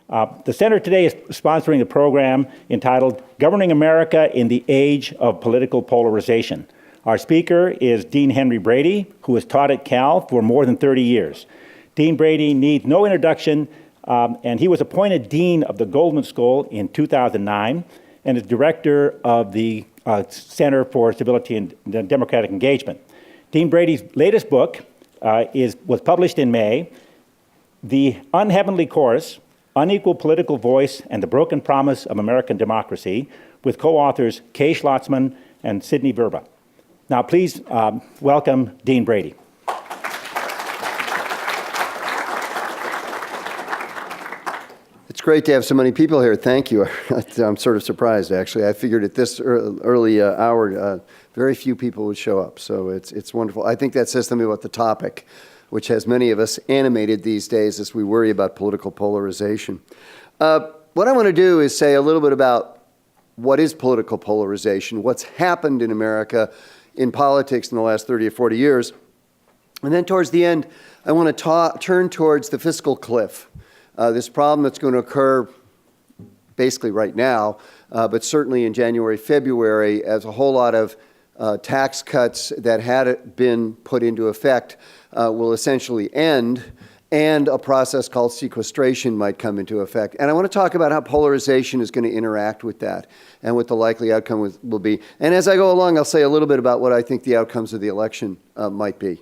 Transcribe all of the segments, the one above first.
The Center today is sponsoring a program entitled Governing America in the Age of Political Polarization. Our speaker is Dean Henry Brady, who has taught at Cal for more than 30 years. Dean Brady needs no introduction, and he was appointed Dean of the Goldman School in 2009 and is director of the Center for Stability and Democratic Engagement. Dean Brady's latest book was published in May, The Unheavenly Chorus, Unequal Political Voice and the Broken Promise of American Democracy, with co-authors Kay Schlotzman and Sidney Verba. Now please welcome Dean Brady. It's great to have so many people here. Thank you. I'm sort of surprised, actually. I figured at this early hour, very few people would show up, so it's wonderful. I think that says something about the topic, which has many of us animated these days as we worry about political polarization. What I want to do is say a little bit about what is political polarization, what's happened in America in politics in the last 30 or 40 years, and then towards the end, I want to turn towards the fiscal cliff. This problem that's going to occur basically right now, but certainly in January, February, as a whole lot of tax cuts that had been put into effect will essentially end, and a process called sequestration might come into effect. And I want to talk about how polarization is going to interact with that and what the likely outcome will be. And as I go along, I'll say a little bit about what I think the outcomes of the election might be.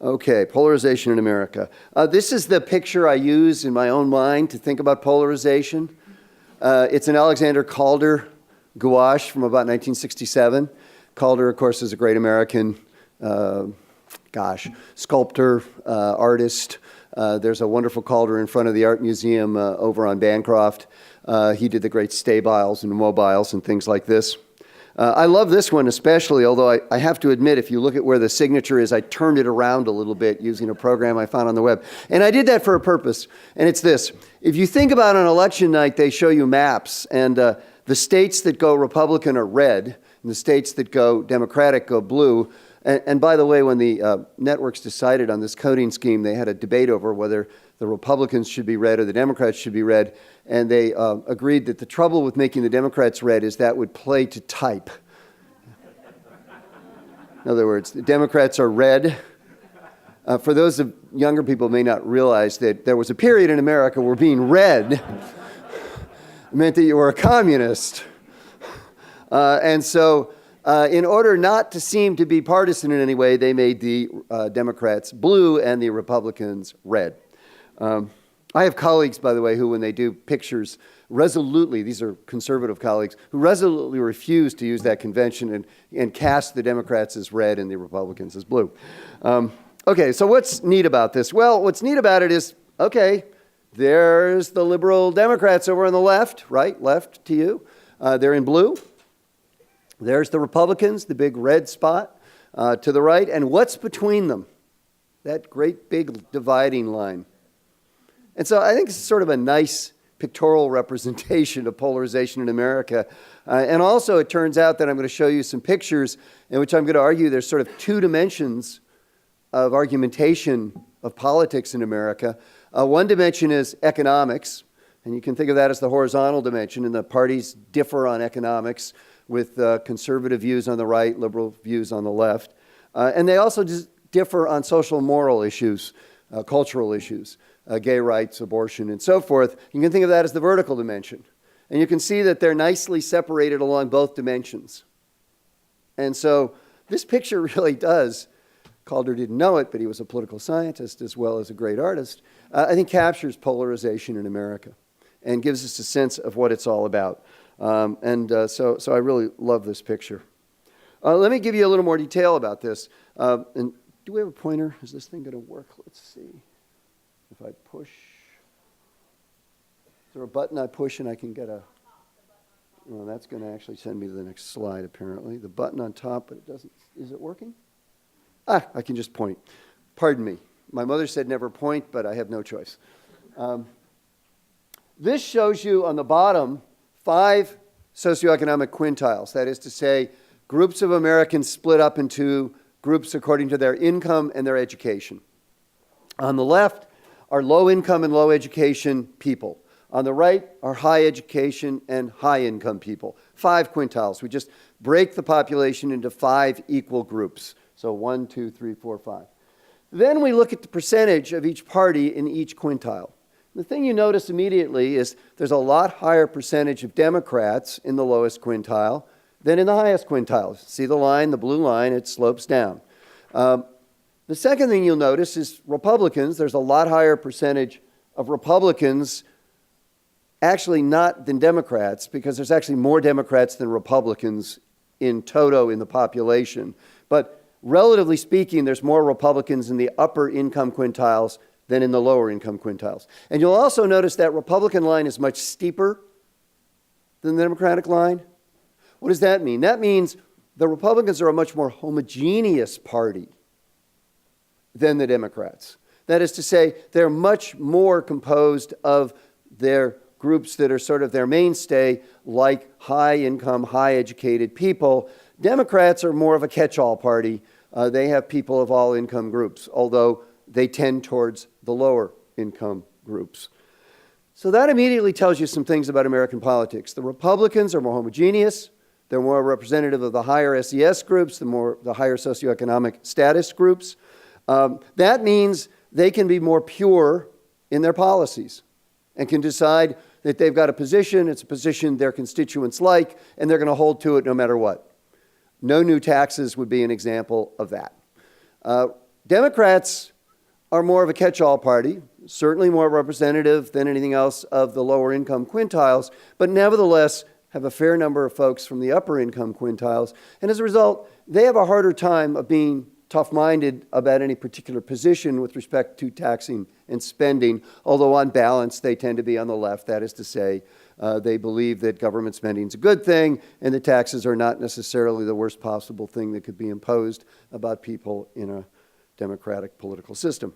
Okay, polarization in America. This is the picture I use in my own mind to think about polarization. It's an Alexander Calder gouache from about 1967. Calder, of course, is a great American sculptor, artist. There's a wonderful Calder in front of the Art Museum over on Bancroft. He did the great stabiles and mobiles and things like this. I love this one especially, although I have to admit, if you look at where the signature is, I turned it around a little bit using a program I found on the web. And I did that for a purpose, and it's this. If you think about on election night, they show you maps, and the states that go Republican are red, and the states that go Democratic go blue. And by the way, when the networks decided on this coding scheme, they had a debate over whether the Republicans should be red or the Democrats should be red. And they agreed that the trouble with making the Democrats red is that would play to type. In other words, the Democrats are red. For those of younger people who may not realize that there was a period in America where being red meant that you were a communist. And so in order not to seem to be partisan in any way, they made the Democrats blue and the Republicans red. I have colleagues, by the way, who when they do pictures resolutely, these are conservative colleagues, who resolutely refuse to use that convention and cast the Democrats as red and the Republicans as blue. Okay, so what's neat about this? Well, what's neat about it is, okay, there's the liberal Democrats over on the left, right, left to you. They're in blue. There's the Republicans, the big red spot to the right. And what's between them? That great big dividing line. And so I think it's sort of a nice pictorial representation of polarization in America. And also it turns out that I'm going to show you some pictures in which I'm going to argue there's sort of two dimensions of argumentation of politics in America. One dimension is economics, and you can think of that as the horizontal dimension, and the parties differ on economics with conservative views on the right, liberal views on the left. And they also just differ on social moral issues, cultural issues, gay rights, abortion, and so forth. You can think of that as the vertical dimension. And you can see that they're nicely separated along both dimensions. And so this picture really does, Calder didn't know it, but he was a political scientist as well as a great artist, I think captures polarization in America and gives us a sense of what it's all about. So I really love this picture. Let me give you a little more detail about this. And do we have a pointer? Is this thing going to work? Let's see. If I push, is there a button I push and I can get a, well, that's going to actually send me to the next slide apparently. The button on top, but it doesn't, is it working? I can just point. Pardon me. My mother said never point, but I have no choice. This shows you on the bottom 5 socioeconomic quintiles. That is to say, groups of Americans split up into groups according to their income and their education. On the left are low income and low education people. On the right are high education and high income people. 5 quintiles. We just break the population into 5 equal groups. So 1, 2, 3, 4, 5. Then we look at the percentage of each party in each quintile. The thing you notice immediately is there's a lot higher percentage of Democrats in the lowest quintile than in the highest quintile. See the line, the blue line, it slopes down. The second thing you'll notice is Republicans. There's a lot higher percentage of Republicans actually not than Democrats, because there's actually more Democrats than Republicans in toto in the population. But relatively speaking, there's more Republicans in the upper income quintiles than in the lower income quintiles. And you'll also notice that Republican line is much steeper than the Democratic line. What does that mean? That means the Republicans are a much more homogeneous party than the Democrats. That is to say, they're much more composed of their groups that are sort of their mainstay, like high-income, high-educated people. Democrats are more of a catch-all party. They have people of all income groups, although they tend towards the lower income groups. So that immediately tells you some things about American politics. The Republicans are more homogeneous. They're more representative of the higher SES groups, the higher socioeconomic status groups. That means they can be more pure in their policies and can decide that they've got a position, it's a position their constituents like, and they're going to hold to it no matter what. No new taxes would be an example of that. Democrats are more of a catch-all party, certainly more representative than anything else of the lower income quintiles, but nevertheless have a fair number of folks from the upper income quintiles. And as a result, they have a harder time of being tough-minded about any particular position with respect to taxing and spending, although on balance, they tend to be on the left. That is to say, they believe that government spending is a good thing and the taxes are not necessarily the worst possible thing that could be imposed about people in a democratic political system.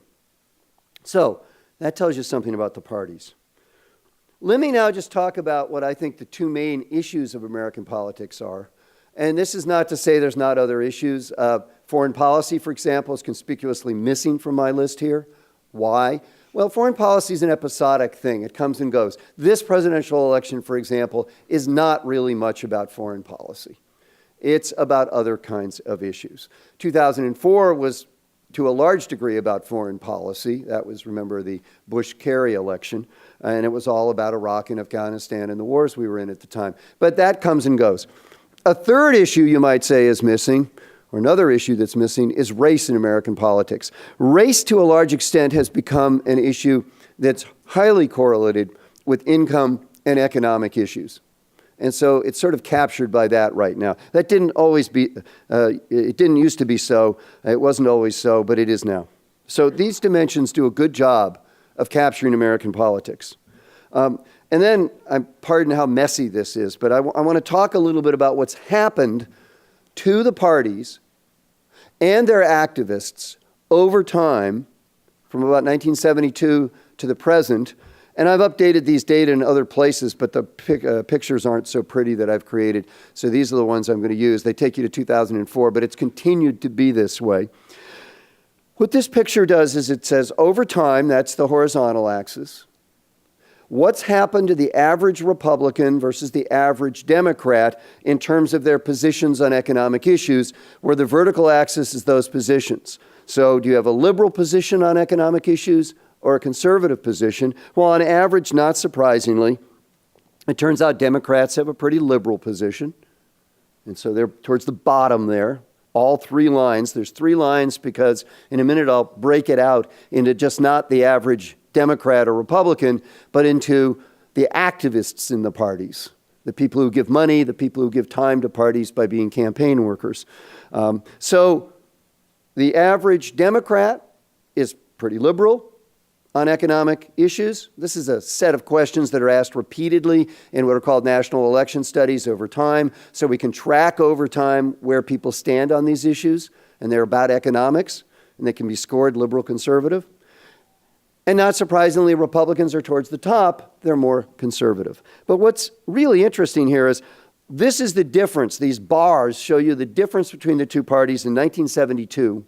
So that tells you something about the parties. Let me now just talk about what I think the 2 main issues of American politics are. And this is not to say there's not other issues. Foreign policy, for example, is conspicuously missing from my list here. Why? Well, foreign policy is an episodic thing. It comes and goes. This presidential election, for example, is not really much about foreign policy. It's about other kinds of issues. 2004 was to a large degree about foreign policy. That was, remember, the Bush-Kerry election. And it was all about Iraq and Afghanistan and the wars we were in at the time. But that comes and goes. A third issue you might say is missing, or another issue that's missing, is race in American politics. Race, to a large extent, has become an issue that's highly correlated with income and economic issues. And so it's sort of captured by that right now. That didn't always be, it didn't used to be so, it wasn't always so, but it is now. So these dimensions do a good job of capturing American politics. And then, pardon how messy this is, but I want to talk a little bit about what's happened to the parties and their activists over time from about 1972 to the present. And I've updated these data in other places, but the pictures aren't so pretty that I've created. So these are the ones I'm going to use. They take you to 2004, but it's continued to be this way. What this picture does is it says over time, that's the horizontal axis, what's happened to the average Republican versus the average Democrat in terms of their positions on economic issues, where the vertical axis is those positions. So do you have a liberal position on economic issues or a conservative position? Well, on average, not surprisingly, it turns out Democrats have a pretty liberal position. And so they're towards the bottom there. All 3 lines. There's 3 lines because in a minute I'll break it out into just not the average Democrat or Republican, but into the activists in the parties, the people who give money, the people who give time to parties by being campaign workers. So the average Democrat is pretty liberal on economic issues. This is a set of questions that are asked repeatedly in what are called national election studies over time, so we can track over time where people stand on these issues, and they're about economics, and they can be scored liberal, conservative. And not surprisingly, Republicans are towards the top. They're more conservative. But what's really interesting here is this is the difference. These bars show you the difference between the 2 parties in 1972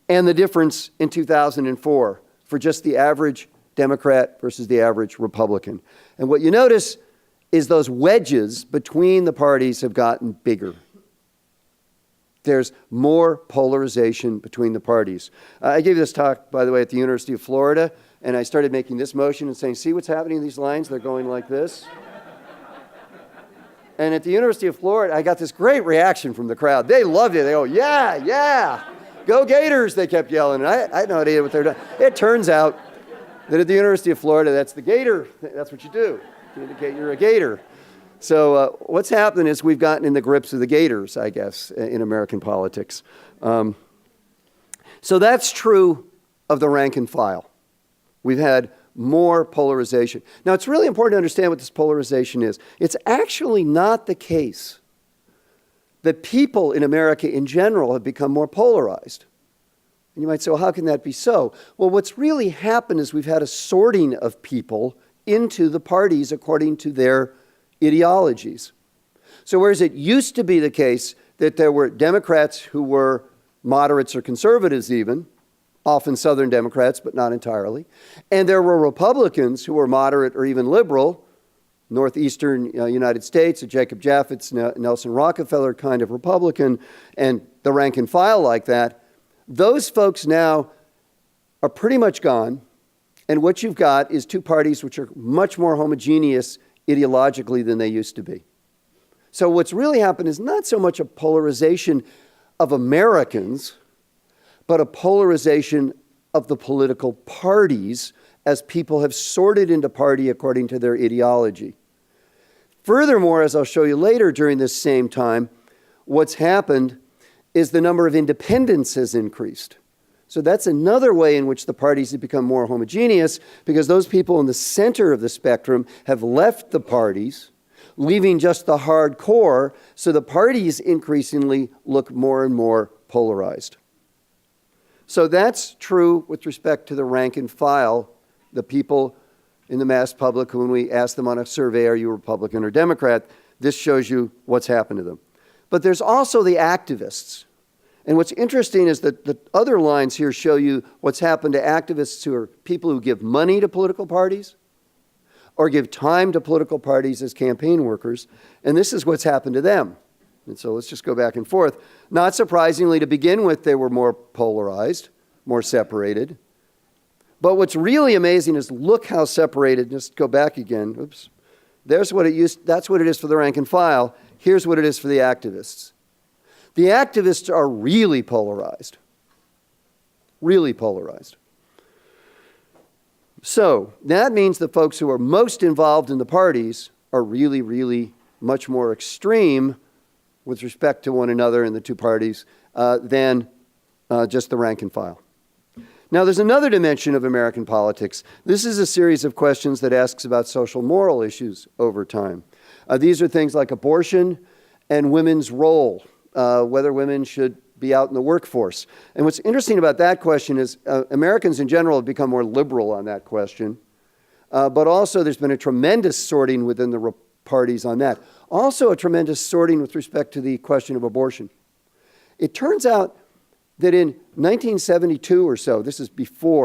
and the difference in 2004. for just the average Democrat versus the average Republican. And what you notice is those wedges between the parties have gotten bigger. There's more polarization between the parties. I gave this talk, by the way, at the University of Florida, and I started making this motion and saying, see what's happening in these lines? They're going like this. And at the University of Florida, I got this great reaction from the crowd. They loved it. They go, yeah, yeah, go Gators, they kept yelling. And I had no idea what they're doing. It turns out that at the University of Florida, that's the Gator. That's what you do to indicate you're a Gator. So what's happened is we've gotten in the grips of the Gators, I guess, in American politics. So that's true of the rank and file. We've had more polarization. Now, it's really important to understand what this polarization is. It's actually not the case that people in America in general have become more polarized. And you might say, well, how can that be so? Well, what's really happened is we've had a sorting of people into the parties according to their ideologies. So whereas it used to be the case that there were Democrats who were moderates or conservatives even, often Southern Democrats, but not entirely, and there were Republicans who were moderate or even liberal, Northeastern United States, a Jacob Jaffe's, Nelson Rockefeller kind of Republican, and the rank and file like that, those folks now are pretty much gone, and what you've got is two parties which are much more homogeneous ideologically than they used to be. So what's really happened is not so much a polarization of Americans, but a polarization of the political parties as people have sorted into party according to their ideology. Furthermore, as I'll show you later during this same time, what's happened is the number of independents has increased. So that's another way in which the parties have become more homogeneous, because those people in the center of the spectrum have left the parties, leaving just the hardcore, so the parties increasingly look more and more polarized. So that's true with respect to the rank and file, the people in the mass public, when we ask them on a survey, are you Republican or Democrat, this shows you what's happened to them. But there's also the activists. And what's interesting is that the other lines here show you what's happened to activists who are people who give money to political parties or give time to political parties as campaign workers. And this is what's happened to them. And so let's just go back and forth. Not surprisingly, to begin with, they were more polarized, more separated. But what's really amazing is look how separated, just go back again. Oops. That's what it is for the rank and file. Here's what it is for the activists. The activists are really polarized. Really polarized. So that means the folks who are most involved in the parties are really, really much more extreme with respect to one another in the two parties than just the rank and file. Now, there's another dimension of American politics. This is a series of questions that asks about social moral issues over time. These are things like abortion and women's role, whether women should be out in the workforce. And what's interesting about that question is Americans in general have become more liberal on that question, but also there's been a tremendous sorting within the parties on that. Also a tremendous sorting with respect to the question of abortion. It turns out that in 1972 or so, this is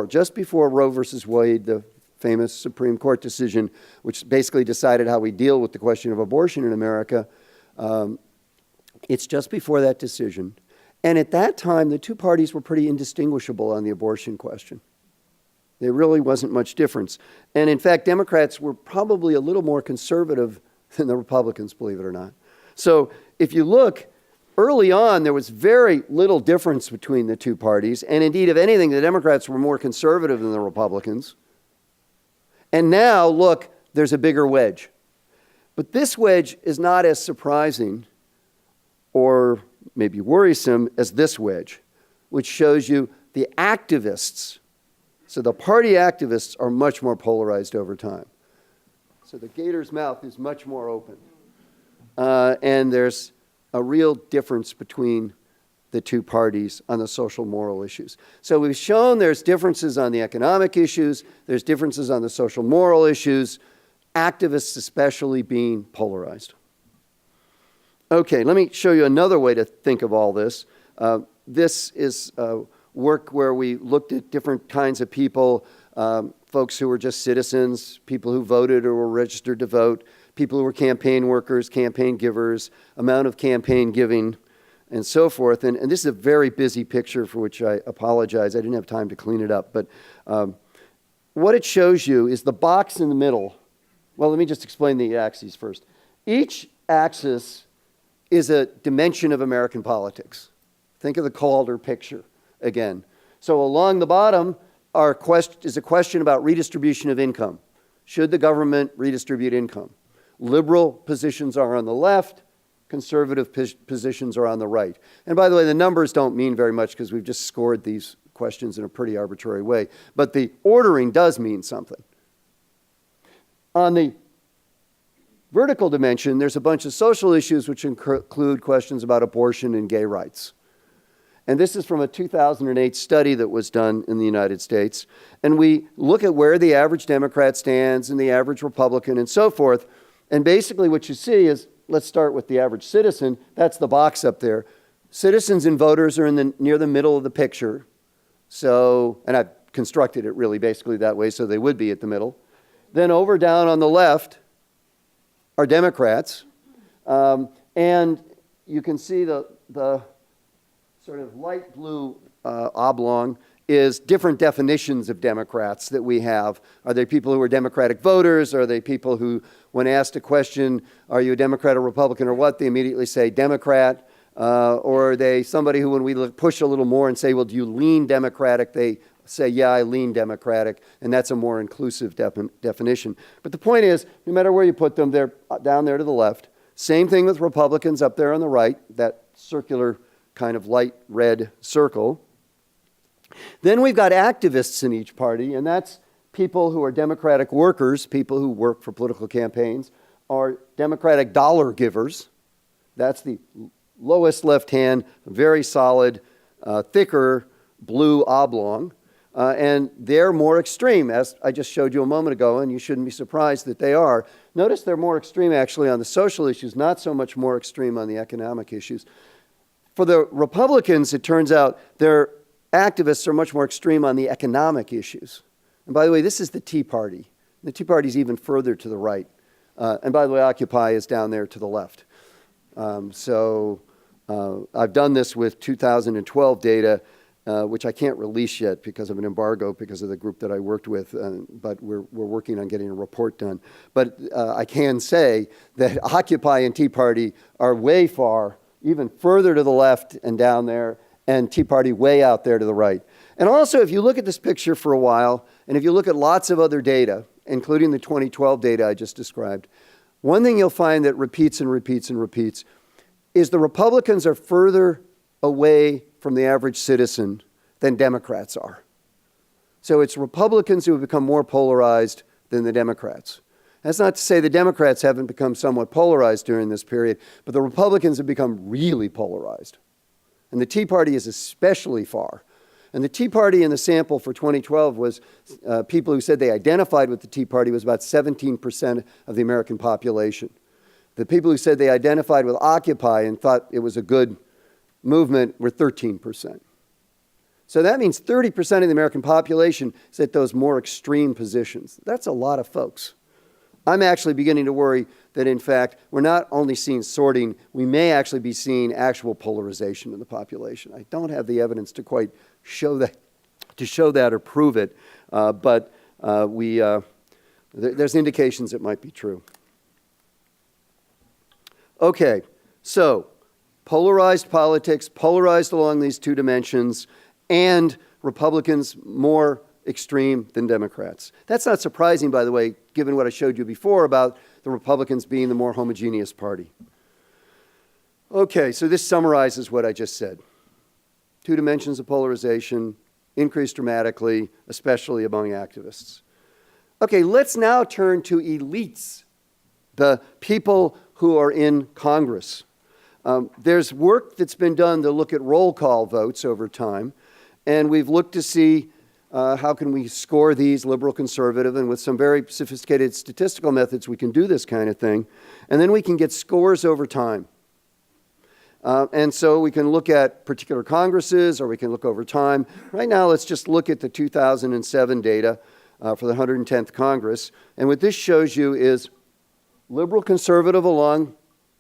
just before Roe versus Wade, the famous Supreme Court decision, which basically decided how we deal with the question of abortion in America, it's just before that decision. And at that time, the two parties were pretty indistinguishable on the abortion question. There really wasn't much difference. And in fact, Democrats were probably a little more conservative than the Republicans, believe it or not. So if you look, early on, there was very little difference between the two parties. And indeed, if anything, the Democrats were more conservative than the Republicans. And now, look, there's a bigger wedge. But this wedge is not as surprising or maybe worrisome as this wedge, which shows you the activists. So the party activists are much more polarized over time. So the gator's mouth is much more open. And there's a real difference between the two parties on the social moral issues. So we've shown there's differences on the economic issues, there's differences on the social moral issues, activists especially being polarized. Okay, let me show you another way to think of all this. This is work where we looked at different kinds of people, folks who were just citizens, people who voted or were registered to vote, people who were campaign workers, campaign givers, amount of campaign giving, and so forth. And this is a very busy picture for which I apologize. I didn't have time to clean it up. But what it shows you is the box in the middle. Well, let me just explain the axes first. Each axis is a dimension of American politics. Think of the Calder picture again. So along the bottom is a question about redistribution of income. Should the government redistribute income? Liberal positions are on the left. Conservative positions are on the right. And by the way, the numbers don't mean very much because we've just scored these questions in a pretty arbitrary way. But the ordering does mean something. On the vertical dimension, there's a bunch of social issues which include questions about abortion and gay rights. And this is from a 2008 study that was done in the United States. And we look at where the average Democrat stands and the average Republican and so forth. And basically what you see is, let's start with the average citizen. That's the box up there. Citizens and voters are near the middle of the picture. So, and I've constructed it really basically that way so they would be at the middle. Then over down on the left are Democrats. And you can see the sort of light blue oblong is different definitions of Democrats that we have. Are they people who are Democratic voters? Are they people who, when asked a question, are you a Democrat or Republican or what, they immediately say Democrat? Or are they somebody who, when we push a little more and say, well, do you lean Democratic? They say, yeah, I lean Democratic. And that's a more inclusive definition. But the point is, no matter where you put them, they're down there to the left. Same thing with Republicans up there on the right, that circular kind of light red circle. Then we've got activists in each party, and that's people who are Democratic workers, people who work for political campaigns, are Democratic dollar givers. That's the lowest left hand, very solid, thicker blue oblong. And they're more extreme, as I just showed you a moment ago, and you shouldn't be surprised that they are. Notice they're more extreme actually on the social issues, not so much more extreme on the economic issues. For the Republicans, it turns out their activists are much more extreme on the economic issues. And by the way, this is the Tea Party. The Tea Party is even further to the right. And by the way, Occupy is down there to the left. I've done this with 2012 data, which I can't release yet because of an embargo, because of the group that I worked with, but we're working on getting a report done. But I can say that Occupy and Tea Party are way far, even further to the left and down there, and Tea Party way out there to the right. And also, if you look at this picture for a while, and if you look at lots of other data, including the 2012 data I just described, one thing you'll find that repeats and repeats and repeats is the Republicans are further away from the average citizen than Democrats are. So it's Republicans who have become more polarized than the Democrats. That's not to say the Democrats haven't become somewhat polarized during this period, but the Republicans have become really polarized. And the Tea Party is especially far. And the Tea Party in the sample for 2012 was people who said they identified with the Tea Party was about 17% of the American population. The people who said they identified with Occupy and thought it was a good movement were 13%. So that means 30% of the American population is at those more extreme positions. That's a lot of folks. I'm actually beginning to worry that, in fact, we're not only seeing sorting, we may actually be seeing actual polarization in the population. I don't have the evidence to quite show that or prove it, but there's indications it might be true. Okay, so polarized politics, polarized along these two dimensions, and Republicans more extreme than Democrats. That's not surprising, by the way, given what I showed you before about the Republicans being the more homogeneous party. Okay, so this summarizes what I just said. Two dimensions of polarization increased dramatically, especially among activists. Okay, let's now turn to elites, the people who are in Congress. There's work that's been done to look at roll call votes over time, and we've looked to see how can we score these liberal, conservative, and with some very sophisticated statistical methods, we can do this kind of thing. And then we can get scores over time. And so we can look at particular Congresses, or we can look over time. Right now, let's just look at the 2007 data for the 110th Congress. And what this shows you is liberal conservative along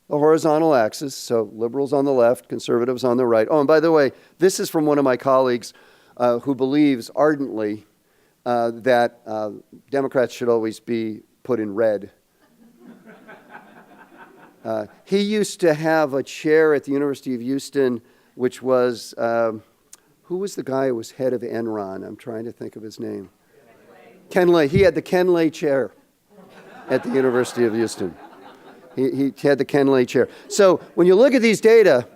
the horizontal axis, so liberals on the left, conservatives on the right. Oh, and by the way, this is from one of my colleagues who believes ardently that Democrats should always be put in red. He used to have a chair at the University of Houston, which was, who was the guy who was head of Enron? I'm trying to think of his name. Ken Lay. He had the Ken Lay chair at the University of Houston. He had the Ken Lay chair. So when you look at these data,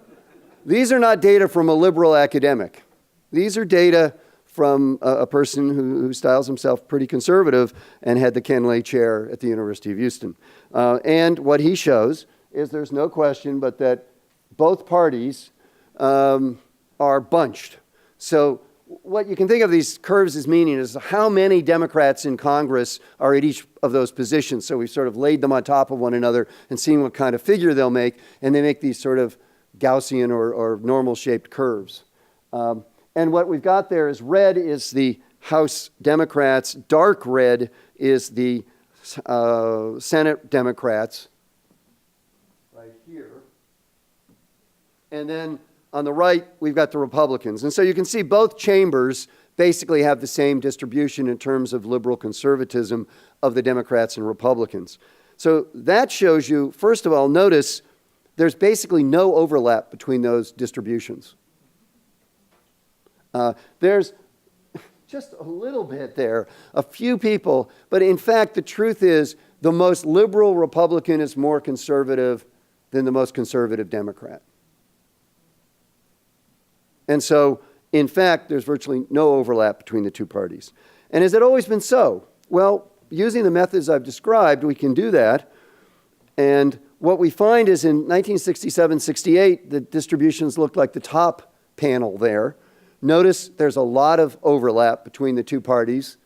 these are not data from a liberal academic. These are data from a person who styles himself pretty conservative and had the Ken Lay chair at the University of Houston. And what he shows is there's no question but that both parties are bunched. So what you can think of these curves as meaning is how many Democrats in Congress are at each of those positions. So we've sort of laid them on top of one another and seen what kind of figure they'll make, and they make these sort of Gaussian or normal-shaped curves. And what we've got there is red is the House Democrats, dark red is the Senate Democrats, right here. And then on the right, we've got the Republicans. And so you can see both chambers basically have the same distribution in terms of liberal conservatism of the Democrats and Republicans. So that shows you, first of all, notice there's basically no overlap between those distributions. There's just a little bit there, a few people, but in fact, the truth is the most liberal Republican is more conservative than the most conservative Democrat. And so, in fact, there's virtually no overlap between the two parties. And has it always been so? Well, using the methods I've described, we can do that. And what we find is in 1967-68, the distributions looked like the top panel there. Notice there's a lot of overlap between the two parties.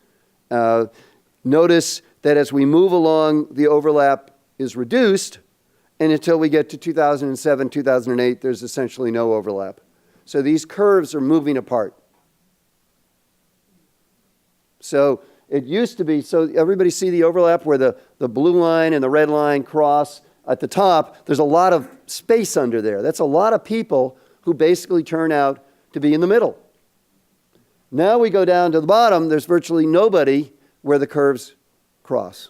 Notice that as we move along, the overlap is reduced, and until we get to 2007, 2008, there's essentially no overlap. So these curves are moving apart. So it used to be, so everybody see the overlap where the blue line and the red line cross at the top? There's a lot of space under there. That's a lot of people who basically turn out to be in the middle. Now we go down to the bottom, there's virtually nobody where the curves cross.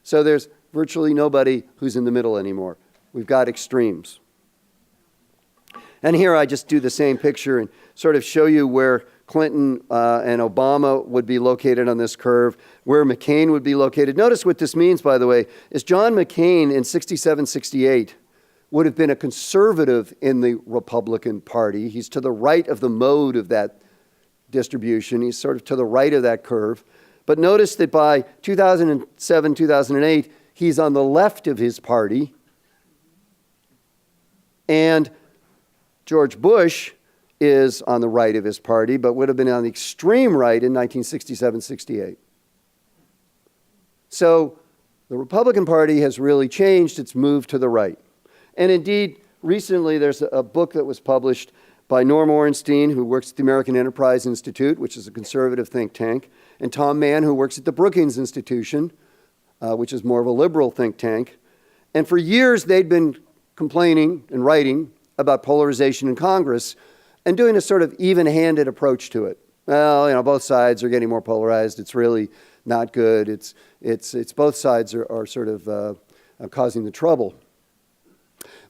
So there's virtually nobody who's in the middle anymore. We've got extremes. And here I just do the same picture and sort of show you where Clinton and Obama would be located on this curve, where McCain would be located. Notice what this means, by the way, is John McCain in 67, 68 would have been a conservative in the Republican Party. He's to the right of the mode of that distribution. He's sort of to the right of that curve. But notice that by 2007, 2008, he's on the left of his party. And George Bush is on the right of his party, but would have been on the extreme right in 1967, 68. So the Republican Party has really changed. It's moved to the right. And indeed, recently there's a book that was published by Norm Ornstein, who works at the American Enterprise Institute, which is a conservative think tank, and Tom Mann, who works at the Brookings Institution, which is more of a liberal think tank. And for years, they'd been complaining and writing about polarization in Congress and doing a sort of even-handed approach to it. Well, you know, both sides are getting more polarized. It's really not good. It's both sides are sort of causing the trouble.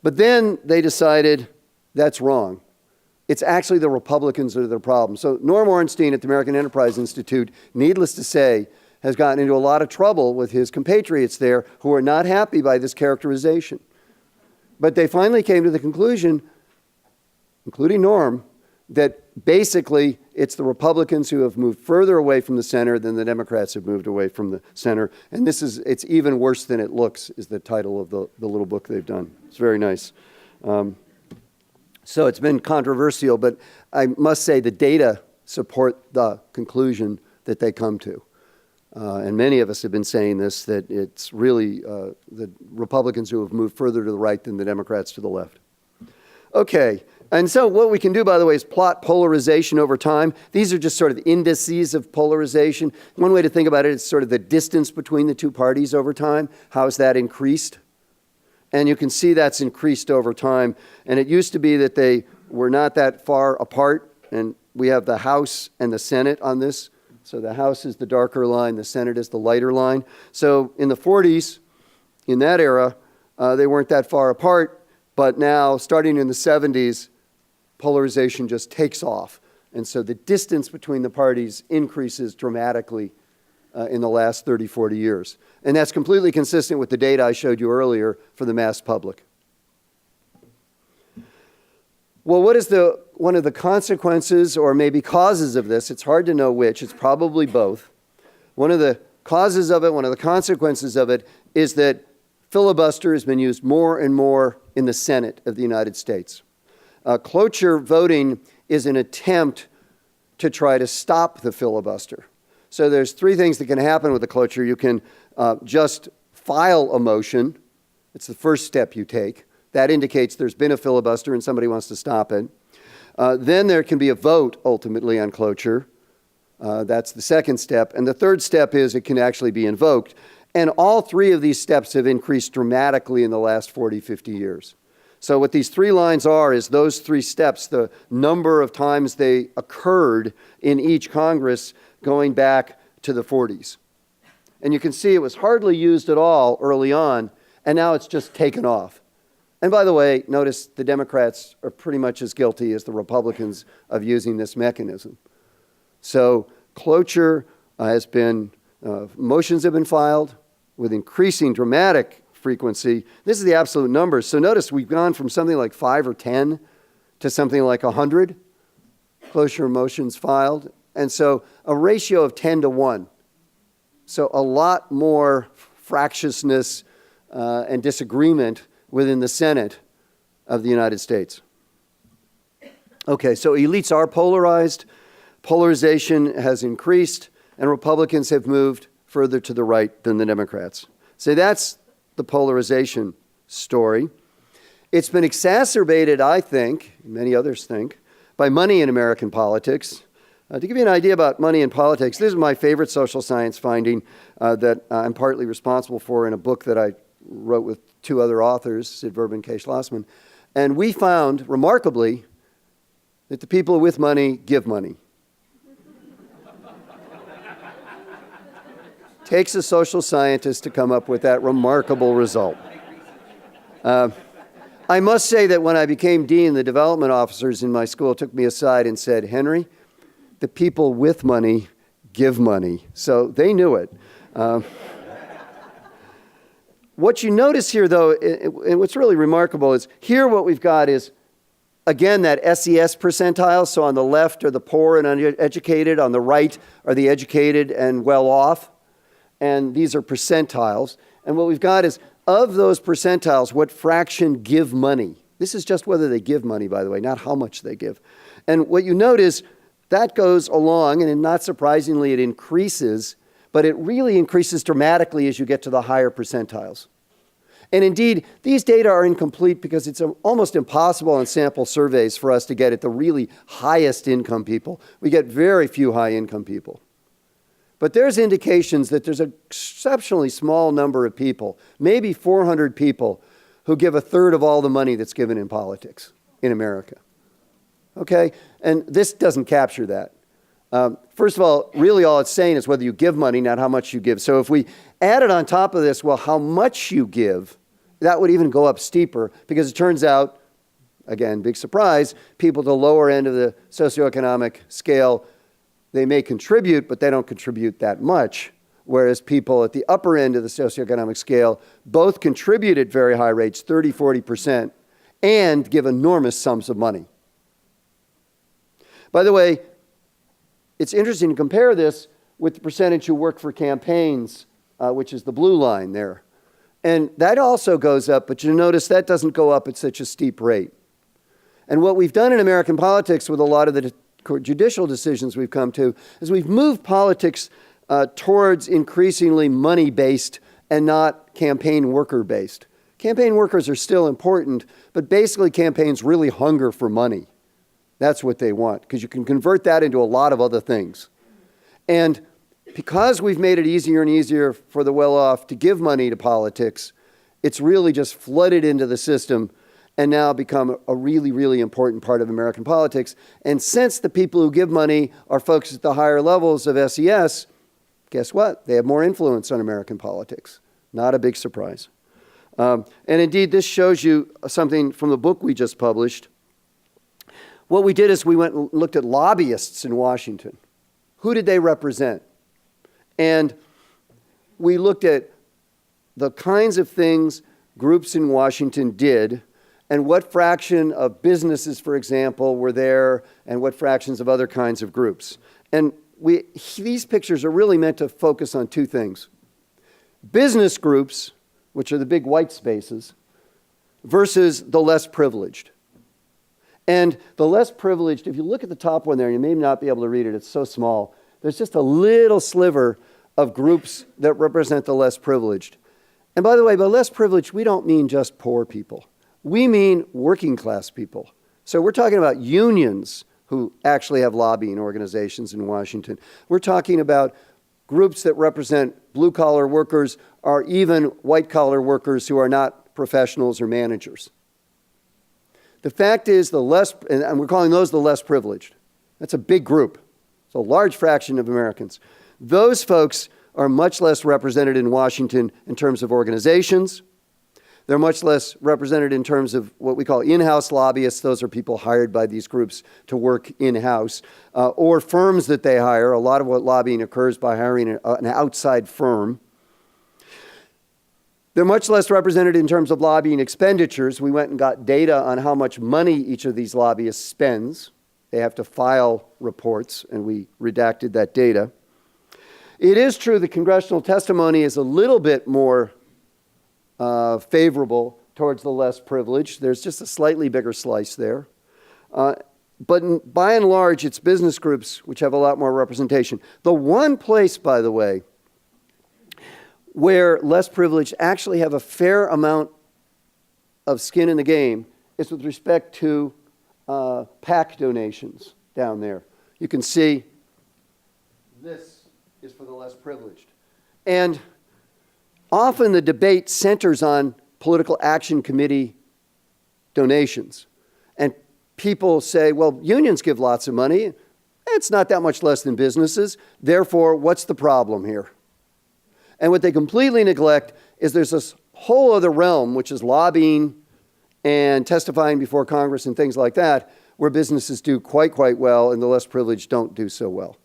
But then they decided that's wrong. It's actually the Republicans that are the problem. So Norm Ornstein at the American Enterprise Institute, needless to say, has gotten into a lot of trouble with his compatriots there who are not happy by this characterization. But they finally came to the conclusion, including Norm, that basically it's the Republicans who have moved further away from the center than the Democrats have moved away from the center. And it's even worse than it looks, is the title of the little book they've done. It's very nice. So it's been controversial, but I must say the data support the conclusion that they come to. And many of us have been saying this, that it's really the Republicans who have moved further to the right than the Democrats to the left. Okay. And so what we can do, by the way, is plot polarization over time. These are just sort of indices of polarization. One way to think about it is sort of the distance between the two parties over time. How has that increased? And you can see that's increased over time. And it used to be that they were not that far apart. And we have the House and the Senate on this. So the House is the darker line, the Senate is the lighter line. So in the 40s, in that era, they weren't that far apart. But now, starting in the 70s, polarization just takes off. And so the distance between the parties increases dramatically in the last 30, 40 years. And that's completely consistent with the data I showed you earlier for the mass public. Well, what is one of the consequences or maybe causes of this? It's hard to know which. It's probably both. One of the causes of it, one of the consequences of it, is that filibuster has been used more and more in the Senate of the United States. Cloture voting is an attempt to try to stop the filibuster. So there's three things that can happen with the cloture. You can just file a motion. It's the first step you take. That indicates there's been a filibuster and somebody wants to stop it. Then there can be a vote, ultimately, on cloture. That's the second step. And the third step is it can actually be invoked. And all three of these steps have increased dramatically in the last 40, 50 years. So what these three lines are is those three steps, the number of times they occurred in each Congress going back to the 40s. And you can see it was hardly used at all early on, and now it's just taken off. And by the way, notice the Democrats are pretty much as guilty as the Republicans of using this mechanism. So cloture has been, motions have been filed with increasing dramatic frequency. This is the absolute numbers. So notice we've gone from something like 5 or 10 to something like 100 cloture motions filed. And so a ratio of 10 to 1. So a lot more fractiousness and disagreement within the Senate of the United States. Okay, so elites are polarized. Polarization has increased, and Republicans have moved further to the right than the Democrats. So that's the polarization story. It's been exacerbated, I think, many others think, by money in American politics. To give you an idea about money in politics, this is my favorite social science finding that I'm partly responsible for in a book that I wrote with two other authors, Sid Verba and Kay Schlossman. And we found, remarkably, that the people with money give money. Takes a social scientist to come up with that remarkable result. I must say that when I became dean, the development officers in my school took me aside and said, "Henry, the people with money give money." So they knew it. What you notice here, though, and what's really remarkable is here what we've got is, again, that SES percentile. So on the left are the poor and uneducated. On the right are the educated and well-off. And these are percentiles. And what we've got is, of those percentiles, what fraction give money? This is just whether they give money, by the way, not how much they give. And what you notice, that goes along, and not surprisingly, it increases, but it really increases dramatically as you get to the higher percentiles. And indeed, these data are incomplete because it's almost impossible on sample surveys for us to get at the really highest income people. We get very few high income people. But there's indications that there's an exceptionally small number of people, maybe 400 people, who give a third of all the money that's given in politics in America. Okay? And this doesn't capture that. First of all, really all it's saying is whether you give money, not how much you give. So if we added on top of this, well, how much you give, that would even go up steeper, because it turns out, again, big surprise, people at the lower end of the socioeconomic scale, they may contribute, but they don't contribute that much, whereas people at the upper end of the socioeconomic scale both contribute at very high rates, 30, 40%, and give enormous sums of money. By the way, it's interesting to compare this with the percentage who work for campaigns, which is the blue line there. And that also goes up, but you notice that doesn't go up at such a steep rate. And what we've done in American politics with a lot of the judicial decisions we've come to is we've moved politics towards increasingly money-based and not campaign worker-based. Campaign workers are still important, but basically campaigns really hunger for money. That's what they want, because you can convert that into a lot of other things. And because we've made it easier and easier for the well-off to give money to politics, it's really just flooded into the system and now become a really, really important part of American politics. And since the people who give money are folks at the higher levels of SES, guess what? They have more influence on American politics. Not a big surprise. And indeed, this shows you something from the book we just published. What we did is we went and looked at lobbyists in Washington. Who did they represent? And we looked at the kinds of things groups in Washington did and what fraction of businesses, for example, were there and what fractions of other kinds of groups. And these pictures are really meant to focus on two things. Business groups, which are the big white spaces, versus the less privileged. And the less privileged, if you look at the top one there, you may not be able to read it, it's so small. There's just a little sliver of groups that represent the less privileged. And by the way, by less privileged, we don't mean just poor people. We mean working class people. So we're talking about unions who actually have lobbying organizations in Washington. We're talking about groups that represent blue-collar workers or even white-collar workers who are not professionals or managers. The fact is and we're calling those the less privileged. That's a big group. It's a large fraction of Americans. Those folks are much less represented in Washington in terms of organizations. They're much less represented in terms of what we call in-house lobbyists. Those are people hired by these groups to work in-house, or firms that they hire. A lot of what lobbying occurs by hiring an outside firm. They're much less represented in terms of lobbying expenditures. We went and got data on how much money each of these lobbyists spends. They have to file reports, and we redacted that data. It is true that congressional testimony is a little bit more favorable towards the less privileged. There's just a slightly bigger slice there. But by and large, it's business groups which have a lot more representation. The one place, by the way, where less privileged actually have a fair amount of skin in the game is with respect to PAC donations down there. You can see this is for the less privileged. And often the debate centers on political action committee donations. And people say, well, unions give lots of money. It's not that much less than businesses. Therefore, what's the problem here? And what they completely neglect is there's this whole other realm, which is lobbying and testifying before Congress and things like that, where businesses do quite well and the less privileged don't do so well.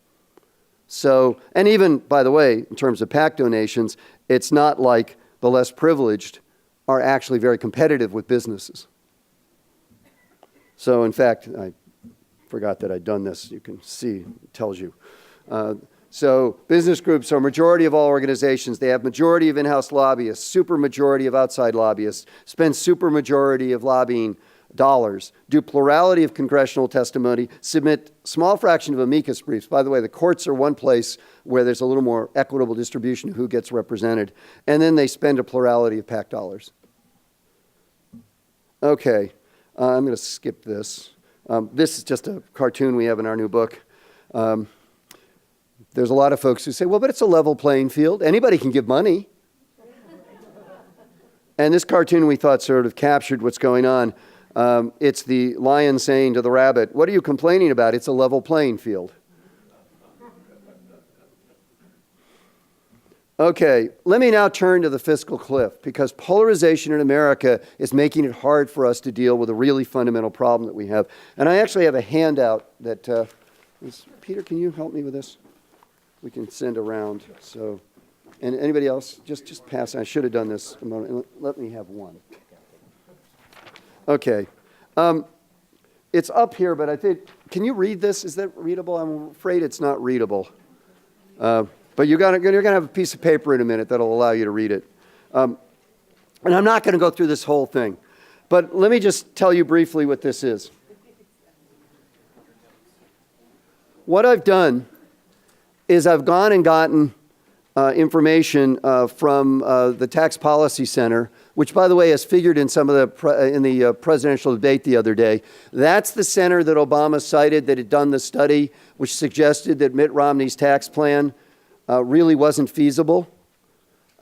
So, and even, by the way, in terms of PAC donations, it's not like the less privileged are actually very competitive with businesses. So, in fact, I forgot that I'd done this. You can see, it tells you. So business groups are majority of all organizations. They have majority of in-house lobbyists, super majority of outside lobbyists, spend super majority of lobbying dollars, do plurality of congressional testimony, submit small fraction of amicus briefs. By the way, the courts are one place where there's a little more equitable distribution of who gets represented. And then they spend a plurality of PAC dollars. Okay, I'm going to skip this. This is just a cartoon we have in our new book. There's a lot of folks who say, well, but it's a level playing field. Anybody can give money. And this cartoon we thought sort of captured what's going on. It's the lion saying to the rabbit, what are you complaining about? It's a level playing field. Okay, let me now turn to the fiscal cliff, because polarization in America is making it hard for us to deal with a really fundamental problem that we have. And I actually have a handout that, Peter, can you help me with this? We can send around. So, and anybody else, just pass. I should have done this a moment. Let me have one. Okay. It's up here, but I think, can you read this? Is that readable? I'm afraid it's not readable. But you're going to have a piece of paper in a minute that'll allow you to read it. And I'm not going to go through this whole thing. But let me just tell you briefly what this is. What I've done is I've gone and gotten information from the Tax Policy Center, which, by the way, has figured in some of the presidential debate the other day. That's the center that Obama cited that had done the study, which suggested that Mitt Romney's tax plan really wasn't feasible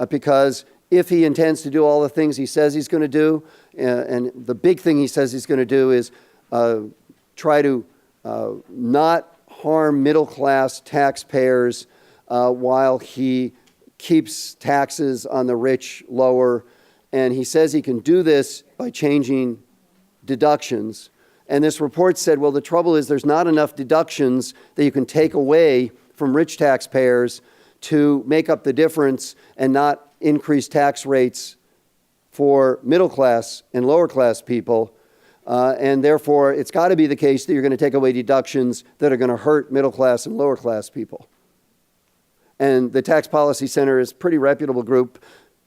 because if he intends to do all the things he says he's going to do, and the big thing he says he's going to do is try to not harm middle-class taxpayers while he keeps taxes on the rich lower. And he says he can do this by changing deductions. And this report said, well, the trouble is there's not enough deductions that you can take away from rich taxpayers to make up the difference and not increase tax rates for middle class and lower class people. And therefore, it's got to be the case that you're going to take away deductions that are going to hurt middle class and lower class people. And the Tax Policy Center is a pretty reputable group,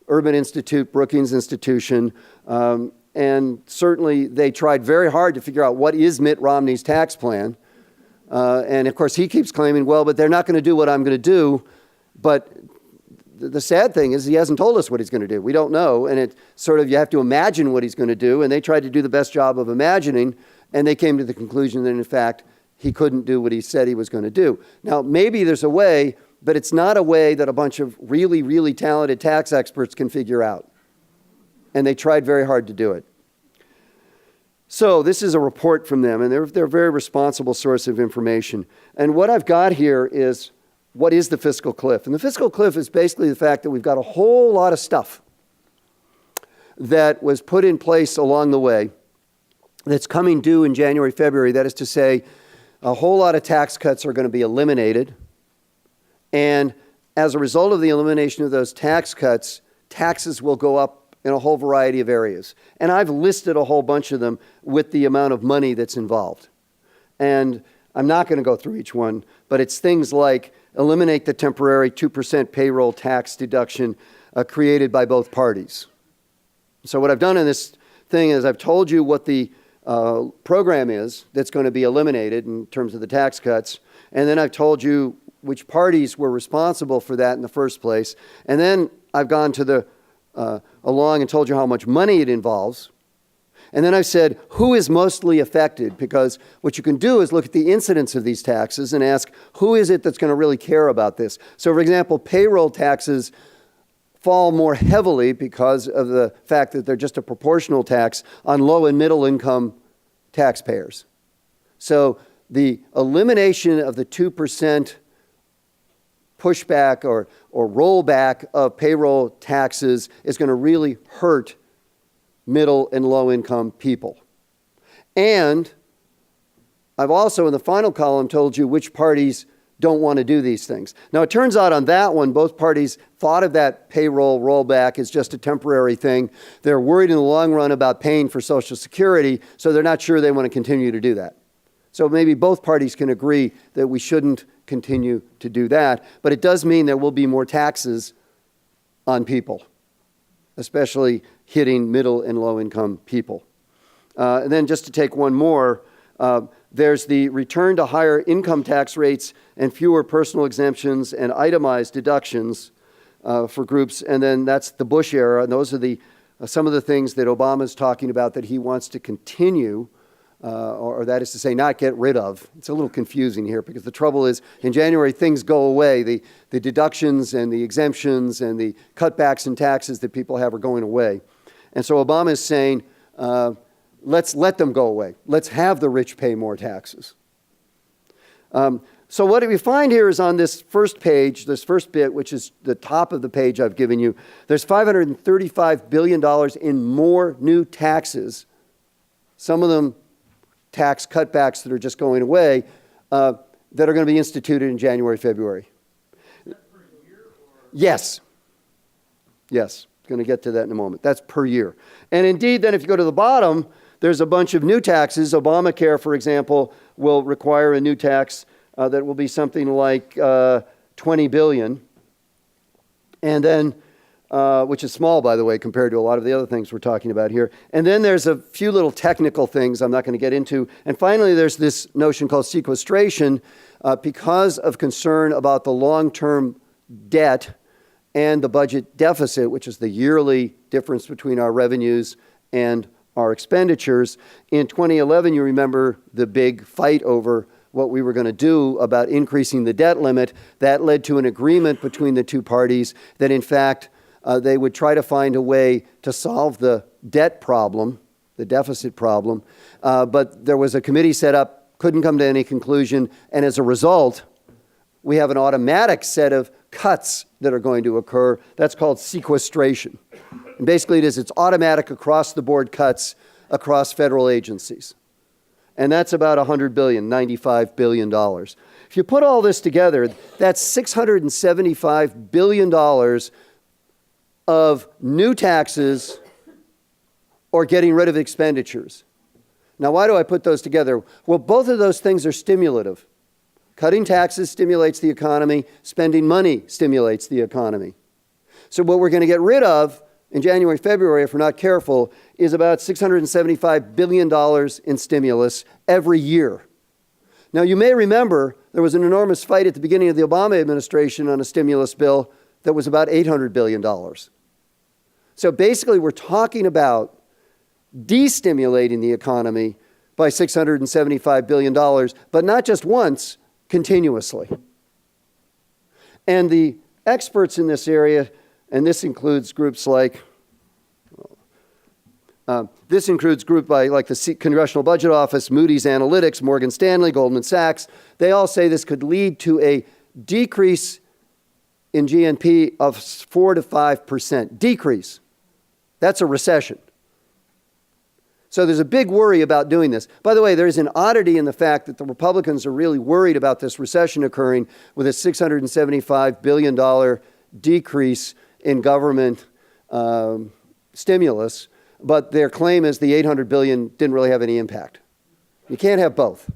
Urban Institute, Brookings Institution, and certainly they tried very hard to figure out what is Mitt Romney's tax plan. And of course, he keeps claiming, well, but they're not going to do what I'm going to do. But the sad thing is he hasn't told us what he's going to do. We don't know. And it sort of, you have to imagine what he's going to do. And they tried to do the best job of imagining. And they came to the conclusion that, in fact, he couldn't do what he said he was going to do. Now, maybe there's a way, but it's not a way that a bunch of really, really talented tax experts can figure out. And they tried very hard to do it. So this is a report from them, and they're a very responsible source of information. And what I've got here is, what is the fiscal cliff? And the fiscal cliff is basically the fact that we've got a whole lot of stuff that was put in place along the way that's coming due in January, February. That is to say, a whole lot of tax cuts are going to be eliminated. And as a result of the elimination of those tax cuts, taxes will go up in a whole variety of areas. And I've listed a whole bunch of them with the amount of money that's involved. And I'm not going to go through each one, but it's things like eliminate the temporary 2% payroll tax deduction created by both parties. So what I've done in this thing is I've told you what the program is that's going to be eliminated in terms of the tax cuts. And then I've told you which parties were responsible for that in the first place. And then I've gone to the along and told you how much money it involves. And then I've said who is mostly affected, because what you can do is look at the incidence of these taxes and ask who is it that's going to really care about this. So for example, payroll taxes fall more heavily because of the fact that they're just a proportional tax on low and middle income taxpayers. So the elimination of the 2% pushback or rollback of payroll taxes is going to really hurt middle and low income people. And I've also in the final column told you which parties don't want to do these things. Now it turns out on that one, both parties thought of that payroll rollback as just a temporary thing. They're worried in the long run about paying for Social Security, so they're not sure they want to continue to do that. So maybe both parties can agree that we shouldn't continue to do that, but it does mean there will be more taxes on people, especially hitting middle and low income people. And then just to take one more, there's the return to higher income tax rates and fewer personal exemptions and itemized deductions for groups. And then that's the Bush era. And those are the some of the things that Obama's talking about that he wants to continue, or that is to say not get rid of. It's a little confusing here because the trouble is in January things go away. The deductions and the exemptions and the cutbacks in taxes that people have are going away. And so Obama is saying, let's let them go away. Let's have the rich pay more taxes. So what we find here is on this first page, this first bit, which is the top of the page I've given you, there's $535 billion in more new taxes, some of them tax cutbacks that are just going away, that are going to be instituted in January, February. Is that per year? Or? Yes. Yes. Going to get to that in a moment. That's per year. And indeed, then if you go to the bottom, there's a bunch of new taxes. Obamacare, for example, will require a new tax that will be something like $20 billion. And then, which is small, by the way, compared to a lot of the other things we're talking about here. And then there's a few little technical things I'm not going to get into. And finally, there's this notion called sequestration because of concern about the long-term debt and the budget deficit, which is the yearly difference between our revenues and our expenditures. In 2011, you remember the big fight over what we were going to do about increasing the debt limit. That led to an agreement between the two parties that, in fact, they would try to find a way to solve the debt problem, the deficit problem. But there was a committee set up, couldn't come to any conclusion, and as a result, we have an automatic set of cuts that are going to occur. That's called sequestration. And basically it's automatic across-the-board cuts across federal agencies. And that's about $100 billion, $95 billion. If you put all this together, that's $675 billion of new taxes or getting rid of expenditures. Now, why do I put those together? Well, both of those things are stimulative. Cutting taxes stimulates the economy. Spending money stimulates the economy. So what we're going to get rid of in January, February, if we're not careful, is about $675 billion in stimulus every year. Now, you may remember there was an enormous fight at the beginning of the Obama administration on a stimulus bill that was about $800 billion. So basically, we're talking about destimulating the economy by $675 billion, but not just once, continuously. And the experts in this area, and this includes groups like, like the Congressional Budget Office, Moody's Analytics, Morgan Stanley, Goldman Sachs, they all say this could lead to a decrease in GNP of 4 to 5%. Decrease. That's a recession. So there's a big worry about doing this. By the way, there's an oddity in the fact that the Republicans are really worried about this recession occurring with a $675 billion decrease in government stimulus, but their claim is the $800 billion didn't really have any impact. You can't have both.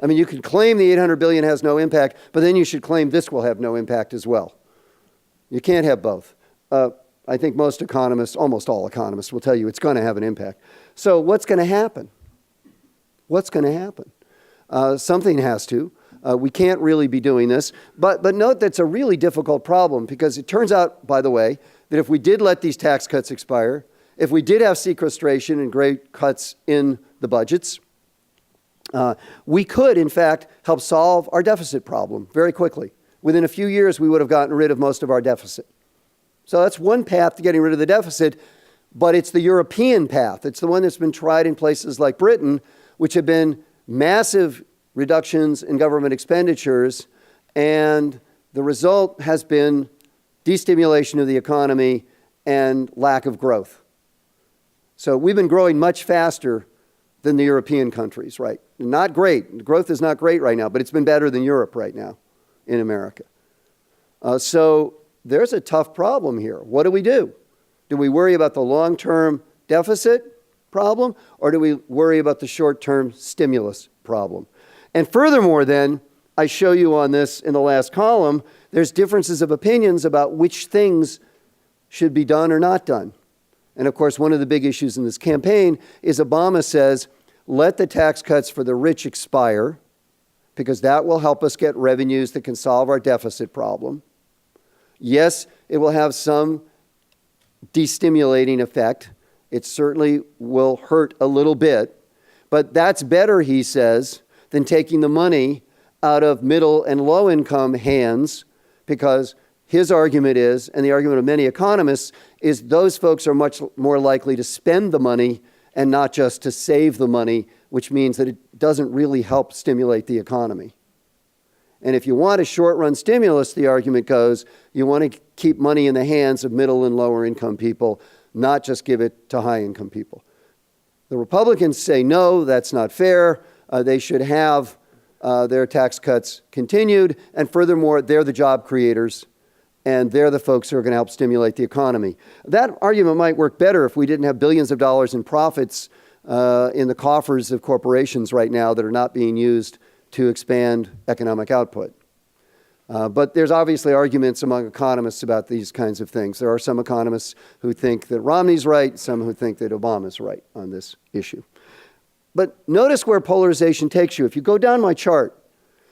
I mean, you can claim the $800 billion has no impact, but then you should claim this will have no impact as well. You can't have both. I think most economists, almost all economists, will tell you it's going to have an impact. So what's going to happen? What's going to happen? Something has to. We can't really be doing this. But note that's a really difficult problem because it turns out, by the way, that if we did let these tax cuts expire, if we did have sequestration and great cuts in the budgets, we could, in fact, help solve our deficit problem very quickly. Within a few years, we would have gotten rid of most of our deficit. So that's one path to getting rid of the deficit, but it's the European path. It's the one that's been tried in places like Britain, which have been massive reductions in government expenditures, and the result has been destimulation of the economy and lack of growth. So we've been growing much faster than the European countries, right? Not great. Growth is not great right now, but it's been better than Europe right now in America. So there's a tough problem here. What do we do? Do we worry about the long-term deficit problem, or do we worry about the short-term stimulus problem? And furthermore, then, I show you on this in the last column, there's differences of opinions about which things should be done or not done. And of course, one of the big issues in this campaign is Obama says, let the tax cuts for the rich expire, because that will help us get revenues that can solve our deficit problem. Yes, it will have some destimulating effect. It certainly will hurt a little bit, but that's better, he says, than taking the money out of middle and low income hands, because his argument is, and the argument of many economists, is those folks are much more likely to spend the money and not just to save the money, which means that it doesn't really help stimulate the economy. And if you want a short-run stimulus, the argument goes, you want to keep money in the hands of middle and lower income people, not just give it to high-income people. The Republicans say, no, that's not fair. They should have their tax cuts continued. And furthermore, they're the job creators, and they're the folks who are going to help stimulate the economy. That argument might work better if we didn't have billions of dollars in profits in the coffers of corporations right now that are not being used to expand economic output. But there's obviously arguments among economists about these kinds of things. There are some economists who think that Romney's right, some who think that Obama's right on this issue. But notice where polarization takes you. If you go down my chart,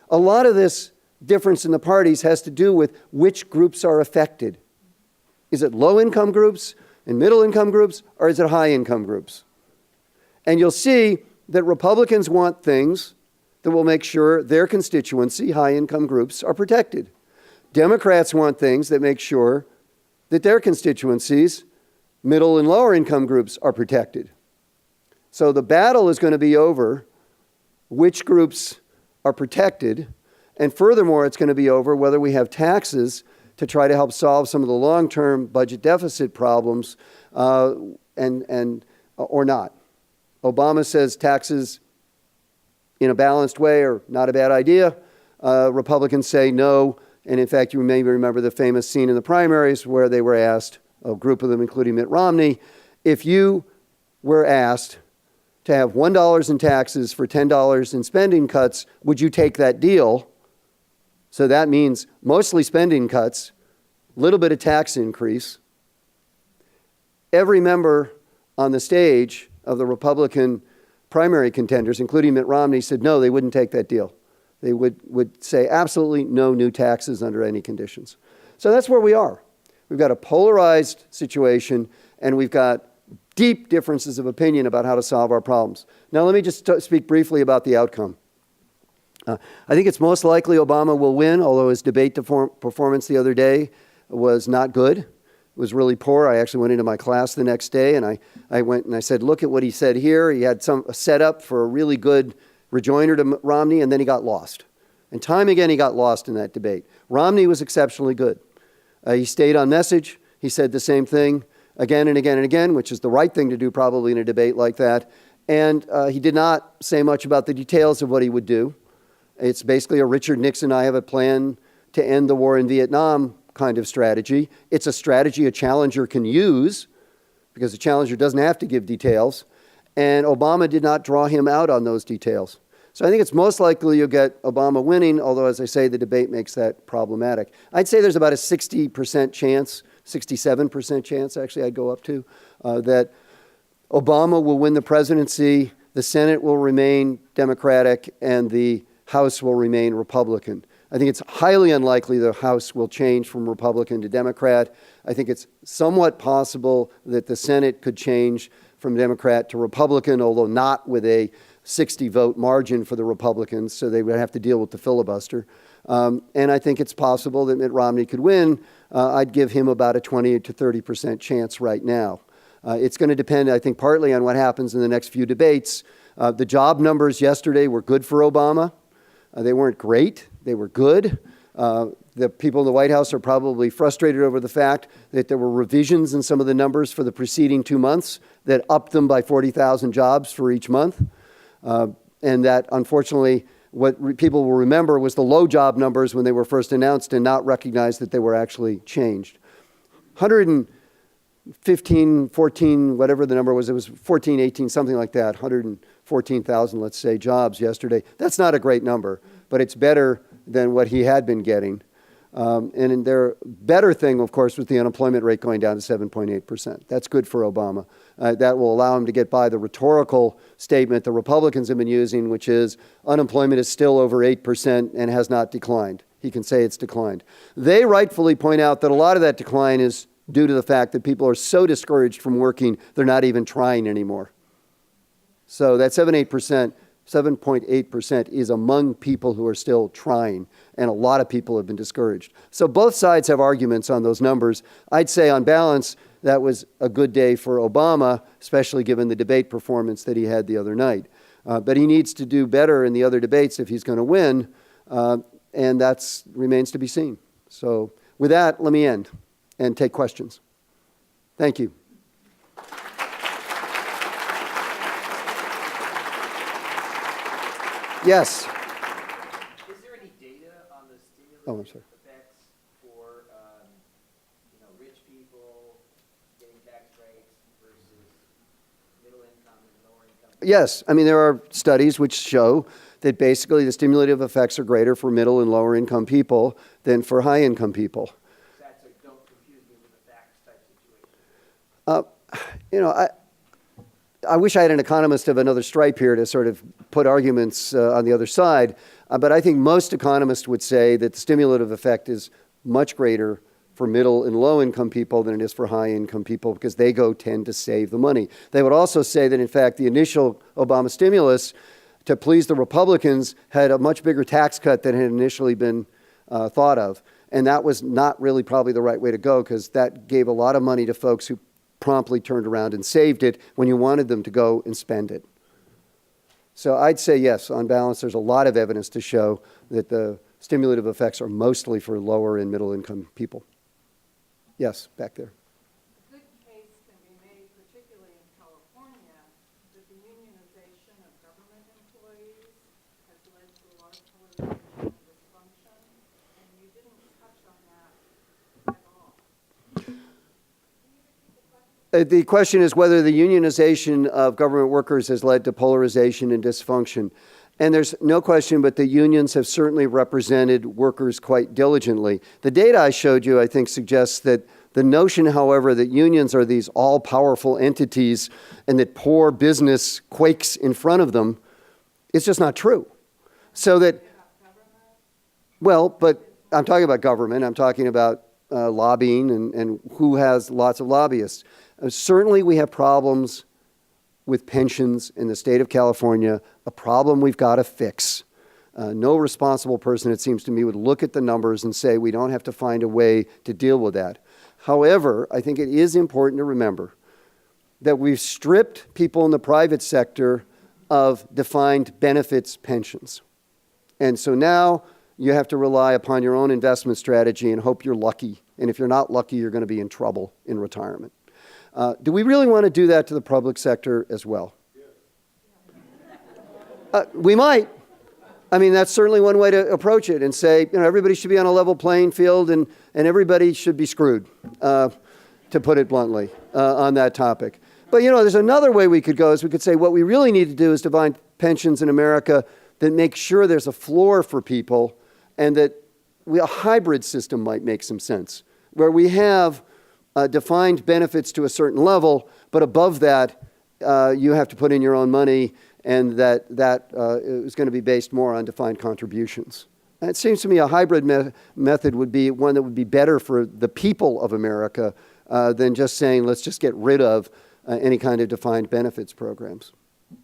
a lot of this difference in the parties has to do with which groups are affected. Is it low-income groups and middle-income groups, or is it high-income groups? And you'll see that Republicans want things that will make sure their constituency, high-income groups, are protected. Democrats want things that make sure that their constituencies, middle and lower-income groups, are protected. So the battle is going to be over which groups are protected, and furthermore, it's going to be over whether we have taxes to try to help solve some of the long-term budget deficit problems or not. Obama says taxes in a balanced way are not a bad idea. Republicans say no. And in fact, you may remember the famous scene in the primaries where they were asked, a group of them, including Mitt Romney, if you were asked to have $1 in taxes for $10 in spending cuts, would you take that deal? So that means mostly spending cuts, a little bit of tax increase. Every member on the stage of the Republican primary contenders, including Mitt Romney, said no, they wouldn't take that deal. They would say absolutely no new taxes under any conditions. So that's where we are. We've got a polarized situation, and we've got deep differences of opinion about how to solve our problems. Now, let me just speak briefly about the outcome. I think it's most likely Obama will win, although his debate performance the other day was not good. It was really poor. I actually went into my class the next day, and I went and I said, look at what he said here. He had a setup for a really good rejoinder to Romney, and then he got lost. And time again, he got lost in that debate. Romney was exceptionally good. He stayed on message. He said the same thing again and again and again, which is the right thing to do probably in a debate like that. And he did not say much about the details of what he would do. It's basically a Richard Nixon, I have a plan to end the war in Vietnam kind of strategy. It's a strategy a challenger can use because the challenger doesn't have to give details. And Obama did not draw him out on those details. So I think it's most likely you'll get Obama winning, although, as I say, the debate makes that problematic. I'd say there's about a 60% chance, 67% chance, actually, I'd go up to, that Obama will win the presidency, the Senate will remain Democratic, and the House will remain Republican. I think it's highly unlikely the House will change from Republican to Democrat. I think it's somewhat possible that the Senate could change from Democrat to Republican, although not with a 60-vote margin for the Republicans, so they would have to deal with the filibuster. And I think it's possible that Mitt Romney could win. I'd give him about a 20 to 30% chance right now. It's going to depend, I think, partly on what happens in the next few debates. The job numbers yesterday were good for Obama. They weren't great. They were good. The people in the White House are probably frustrated over the fact that there were revisions in some of the numbers for the preceding 2 months that upped them by 40,000 jobs for each month. And that, unfortunately, what people will remember was the low job numbers when they were first announced and not recognize that they were actually changed. 115, 14, whatever the number was, it was 14, 18, something like that, 114,000, let's say, jobs yesterday. That's not a great number, but it's better than what he had been getting. And their better thing, of course, was the unemployment rate going down to 7.8%. That's good for Obama. That will allow him to get by the rhetorical statement the Republicans have been using, which is unemployment is still over 8% and has not declined. He can say it's declined. They rightfully point out that a lot of that decline is due to the fact that people are so discouraged from working, they're not even trying anymore. So that 7.8% is among people who are still trying, and a lot of people have been discouraged. So both sides have arguments on those numbers. I'd say on balance, that was a good day for Obama, especially given the debate performance that he had the other night. But he needs to do better in the other debates if he's going to win, and that remains to be seen. So with that, let me end and take questions. Thank you. Yes. Is there any data on the stimulative effects for rich people getting tax breaks versus middle income and lower income? Yes. I mean, there are studies which show that basically the stimulative effects are greater for middle and lower income people than for high income people. Exactly. Don't confuse me with a facts type situation. I wish I had an economist of another stripe here to sort of put arguments on the other side. But I think most economists would say that the stimulative effect is much greater for middle and low income people than it is for high income people because they tend to save the money. They would also say that, in fact, the initial Obama stimulus to please the Republicans had a much bigger tax cut than had initially been thought of. And that was not really probably the right way to go because that gave a lot of money to folks who promptly turned around and saved it when you wanted them to go and spend it. So I'd say yes, on balance, there's a lot of evidence to show that the stimulative effects are mostly for lower and middle income people. Yes, back there. A good case can be made, particularly in California, that the unionization of government employees has led to a lot of polarization and dysfunction, and you didn't touch on that at all. The question is whether the unionization of government workers has led to polarization and dysfunction. And there's no question, but the unions have certainly represented workers quite diligently. The data I showed you, I think, suggests that the notion, however, that unions are these all-powerful entities and that poor business quakes in front of them is just not true. So that, well, but I'm talking about government. I'm talking about lobbying and who has lots of lobbyists. Certainly we have problems with pensions in the state of California, a problem we've got to fix. No responsible person, it seems to me, would look at the numbers and say we don't have to find a way to deal with that. However, I think it is important to remember that we've stripped people in the private sector of defined benefits pensions. And so now you have to rely upon your own investment strategy and hope you're lucky. And if you're not lucky, you're going to be in trouble in retirement. Do we really want to do that to the public sector as well? We might. I mean, that's certainly one way to approach it and say, you know, everybody should be on a level playing field and everybody should be screwed, to put it bluntly, on that topic. But, you know, there's another way we could go is we could say what we really need to do is define pensions in America that make sure there's a floor for people and that a hybrid system might make some sense, where we have defined benefits to a certain level, but above that, you have to put in your own money, and that is going to be based more on defined contributions. And it seems to me a hybrid method would be one that would be better for the people of America than just saying, let's just get rid of any kind of defined benefits programs.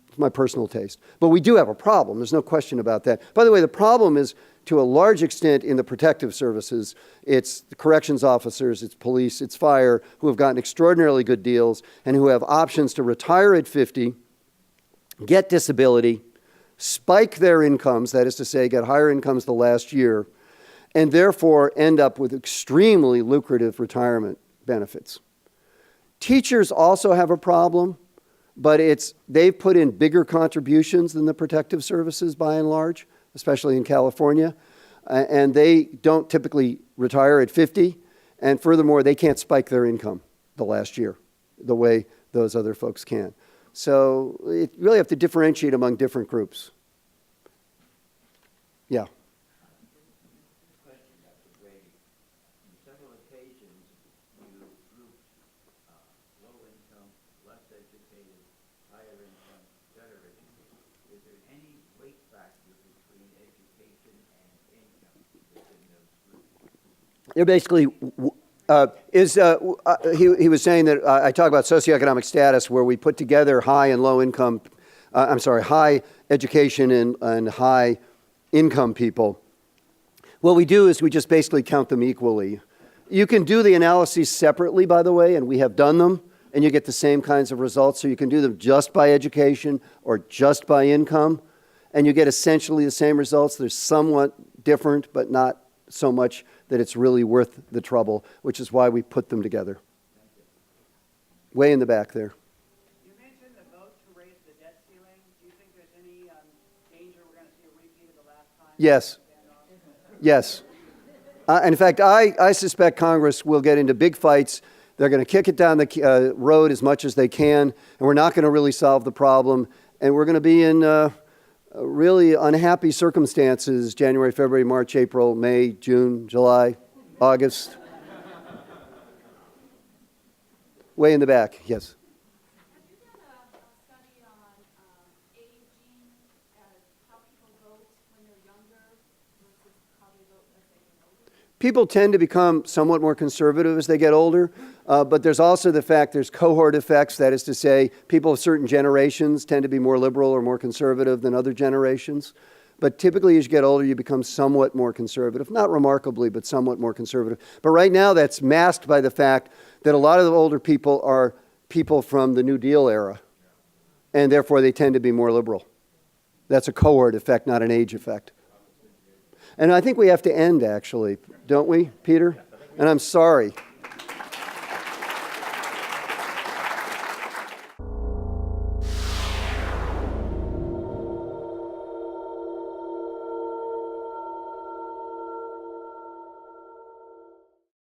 It's my personal taste. But we do have a problem. There's no question about that. By the way, the problem is, to a large extent, in the protective services. It's the corrections officers, it's police, it's fire, who have gotten extraordinarily good deals and who have options to retire at 50, get disability, spike their incomes, that is to say, get higher incomes the last year, and therefore end up with extremely lucrative retirement benefits. Teachers also have a problem, but they've put in bigger contributions than the protective services by and large, especially in California, and they don't typically retire at 50, and furthermore, they can't spike their income the last year the way those other folks can. So you really have to differentiate among different groups. Yeah. Question, Dr. Brady. On several occasions, you grouped low income, less educated, higher income, better educated. Is there any weight factor between education and income within those groups? They're basically, he was saying that I talk about socioeconomic status where we put together high and low income, high education and high income people. What we do is we just basically count them equally. You can do the analyses separately, by the way, and we have done them, and you get the same kinds of results. So you can do them just by education or just by income, and you get essentially the same results. They're somewhat different, but not so much that it's really worth the trouble, which is why we put them together. Way in the back there. You mentioned the vote to raise the debt ceiling. Do you think there's any danger we're going to see a repeat of the last time? Yes. Yes. In fact, I suspect Congress will get into big fights. They're going to kick it down the road as much as they can, and we're not going to really solve the problem. And we're going to be in really unhappy circumstances January, February, March, April, May, June, July, August. Way in the back, yes. Have you done a study on aging, how people vote when they're younger versus how they vote as they get older? people tend to become somewhat more conservative as they get older, but there's also the fact there's cohort effects. That is to say, people of certain generations tend to be more liberal or more conservative than other generations. But typically, as you get older, you become somewhat more conservative. Not remarkably, but somewhat more conservative. But right now, that's masked by the fact that a lot of the older people are people from the New Deal era, and therefore they tend to be more liberal. That's a cohort effect, not an age effect. And I think we have to end, actually, don't we, Peter? And I'm sorry.